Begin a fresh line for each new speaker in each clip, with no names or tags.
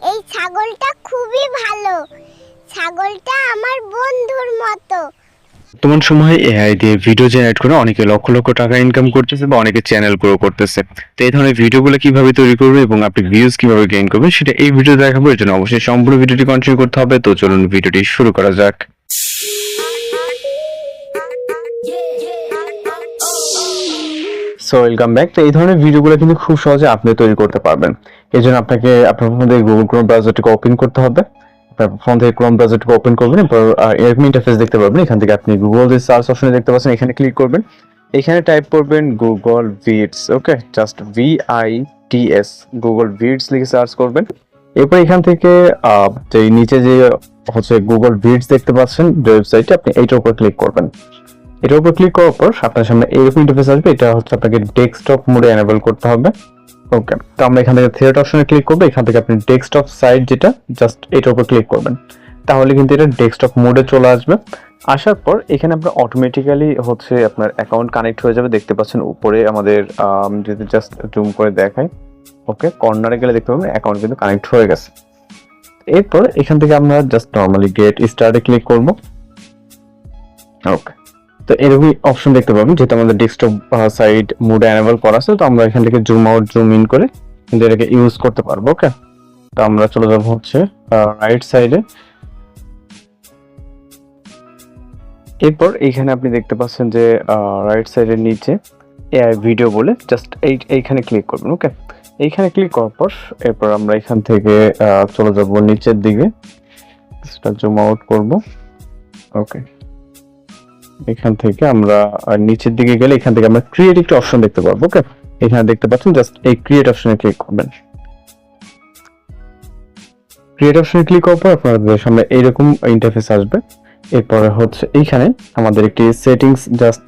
এই ছাগলটা খুবই ভালো। ছাগলটা আমার বন্ধুর মতো।
বর্তমান সময়ে এআই দিয়ে ভিডিও জেনারেট করে অনেকে লক্ষ লক্ষ টাকা ইনকাম করতেছে বা অনেকে চ্যানেল গ্রো করতেছে। তো এই ধরনের ভিডিওগুলো কিভাবে তৈরি করবে এবং আপনি ভিউজ কিভাবে গেইন করবেন সেটা এই ভিডিও দেখাবো। এর জন্য অবশ্যই সম্পূর্ণ ভিডিওটি কন্টিনিউ করতে হবে। তো চলুন ভিডিওটি শুরু করা যাক। So welcome back. তো এই ধরনের ভিডিওগুলো কিন্তু খুব সহজে আপনি তৈরি করতে পারবেন। এই জন্য আপনাকে আপনার ফোন থেকে গুগল ক্রোম ব্রাউজারটিকে ওপেন করতে হবে। আপনার ফোন থেকে ক্রোম ব্রাউজারটিকে ওপেন করবেন, এরপর এরকম ইন্টারফেস দেখতে পারবেন। এখান থেকে আপনি গুগল দিয়ে সার্চ অপশনে দেখতে পাচ্ছেন, এখানে ক্লিক করবেন। এখানে টাইপ করবেন গুগল ভিডস। ওকে, জাস্ট VITS, গুগল ভিডস লিখে সার্চ করবেন। এরপর এখান থেকে যে নিচে যে হচ্ছে গুগল ভিডস দেখতে পাচ্ছেন ওয়েবসাইটে, আপনি এইটার উপর ক্লিক করবেন। এটার উপর ক্লিক করার পর আপনার সামনে এইরকম ইন্টারফেস আসবে। এটা হচ্ছে আপনাকে ডেস্কটপ মোডে এনেবল করতে হবে। ওকে, তো আমরা এখান থেকে থিয়েটার অপশনে ক্লিক করবো। এখান থেকে আপনি ডেস্কটপ সাইট যেটা, জাস্ট এটার উপর ক্লিক করবেন। তাহলে কিন্তু এটা ডেস্কটপ মোডে চলে আসবে। আসার পর এখানে আপনার অটোমেটিক্যালি হচ্ছে আপনার অ্যাকাউন্ট কানেক্ট হয়ে যাবে। দেখতে পাচ্ছেন উপরে আমাদের যদি জাস্ট জুম করে দেখাই, ওকে, কর্নারে গেলে দেখতে পাবেন অ্যাকাউন্ট কিন্তু কানেক্ট হয়ে গেছে। এরপর এখান থেকে আমরা জাস্ট নর্মালি গেট স্টার্টে ক্লিক করবো। ওকে, তো এরকম অপশন দেখতে পাবেন, যেহেতু আমাদের ডেস্কটপ সাইড মোড এনেবল করা আছে। তো আমরা এখান থেকে জুম আউট জুম ইন করে কিন্তু এটাকে ইউজ করতে পারবো। ওকে, তো আমরা চলে যাবো হচ্ছে রাইট সাইডে। এরপর এইখানে আপনি দেখতে পাচ্ছেন যে রাইট সাইডের নিচে এআই ভিডিও বলে জাস্ট এইখানে ক্লিক করবেন। ওকে, এইখানে ক্লিক করার পর এরপর আমরা এখান থেকে চলে যাব নিচের দিকে, জুম আউট করব। ওকে, এখান থেকে আমরা নিচের দিকে গেলে এখান থেকে আমরা ক্রিয়েট একটা অপশন দেখতে পারবো। ওকে, এখানে দেখতে পাচ্ছেন, জাস্ট এই ক্রিয়েট অপশনে ক্লিক করবেন। ক্রিয়েট অপশনে ক্লিক করার পর আপনাদের সামনে এইরকম ইন্টারফেস আসবে। এরপরে হচ্ছে এইখানে আমাদের একটি সেটিংস জাস্ট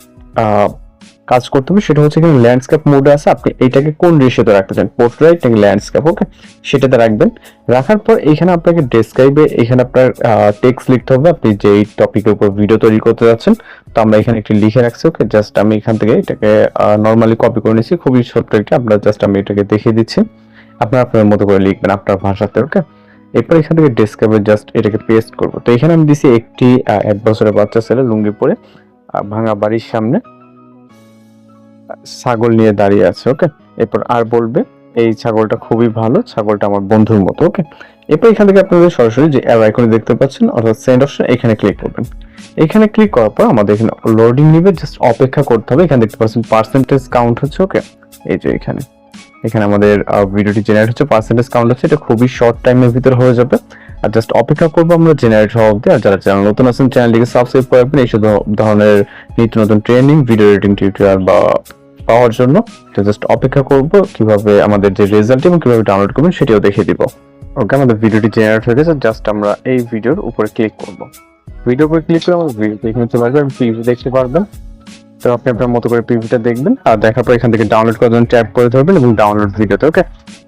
কাজ করতে হবে। সেটা হচ্ছে এখানে ল্যান্ডস্কেপ মোডে আছে। আপনি এইটাকে কোন রেশিওতে রাখতে চান, পোর্ট্রেট নাকি ল্যান্ডস্কেপ? ওকে, সেটাতে রাখবেন। রাখার পর এখানে আপনাকে ডেসক্রাইবে এখানে আপনার টেক্সট লিখতে হবে, আপনি যেই টপিকের উপর ভিডিও তৈরি করতে যাচ্ছেন। তো আমরা এখানে একটি লিখে রাখছি। ওকে, জাস্ট আমি এখান থেকে এটাকে নর্মালি কপি করে নিয়েছি, খুবই ছোট্ট একটা। আপনার জাস্ট আমি এটাকে দেখিয়ে দিচ্ছি, আপনার আপনার মতো করে লিখবেন আপনার ভাষাতে। ওকে, এরপর এখান থেকে ডেসক্রাইবে জাস্ট এটাকে পেস্ট করবো। তো এখানে আমি দিছি একটি 1 বছরের বাচ্চা ছেলে লুঙ্গি পরে ভাঙা বাড়ির সামনে ছাগল নিয়ে দাঁড়িয়ে আছে। ওকে, এরপর আর বলবে এই ছাগলটা খুবই ভালো, ছাগলটা আমার বন্ধুর মতো। ওকে, এরপর এখান থেকে আপনাদের সরাসরি যে অ্যারো আইকন দেখতে পাচ্ছেন অর্থাৎ সেন্ড অপশন, এখানে ক্লিক করবেন। এখানে ক্লিক করার পর আমাদের এখানে লোডিং নিবে, জাস্ট অপেক্ষা করতে হবে। এখানে দেখতে পাচ্ছেন পার্সেন্টেজ কাউন্ট হচ্ছে। ওকে, এই যে এখানে আমাদের ভিডিওটি জেনারেট হচ্ছে, পার্সেন্টেজ কাউন্ট হচ্ছে। এটা খুবই শর্ট টাইমের ভিতরে হয়ে যাবে। আর জাস্ট অপেক্ষা করবো আমরা জেনারেট হওয়া অবধি। আর যারা চ্যানেল নতুন আছেন চ্যানেলটিকে সাবস্ক্রাইব করে রাখবেন এই সব ধরনের নিত্য নতুন ট্রেনিং, ভিডিও এডিটিং টিউটোরিয়াল বা পাওয়ার জন্য। তো জাস্ট অপেক্ষা করবো কিভাবে আমাদের যে রেজাল্ট এবং কিভাবে ডাউনলোড করবেন সেটাও দেখিয়ে দিব। ওকে, আমাদের ভিডিওটি জেনারেট হয়ে গেছে। জাস্ট আমরা এই ভিডিওর উপরে ক্লিক করবো। ভিডিওর উপরে ক্লিক করে আমাদের ভিডিও এখানে চলে আসবে, প্রিভিউ দেখতে পারবেন। তো আপনি আপনার মতো করে প্রিভিউটা দেখবেন, আর দেখার পর এখান থেকে ডাউনলোড করার জন্য ট্যাপ করে ধরবেন এবং ডাউনলোড ভিডিওতে। ওকে,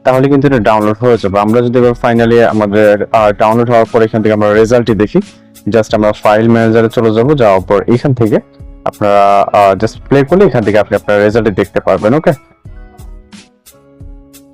তাহলে কিন্তু এটা ডাউনলোড হয়ে যাবে। আমরা যদি এবার ফাইনালি আমাদের ডাউনলোড হওয়ার পর এখান থেকে আমরা রেজাল্টটি দেখি, জাস্ট আমরা ফাইল ম্যানেজারে চলে যাবো। যাওয়ার পর এখান থেকে আপনারা জাস্ট প্লে করলে এখান থেকে আপনি আপনার রেজাল্টটি দেখতে পারবেন। ওকে,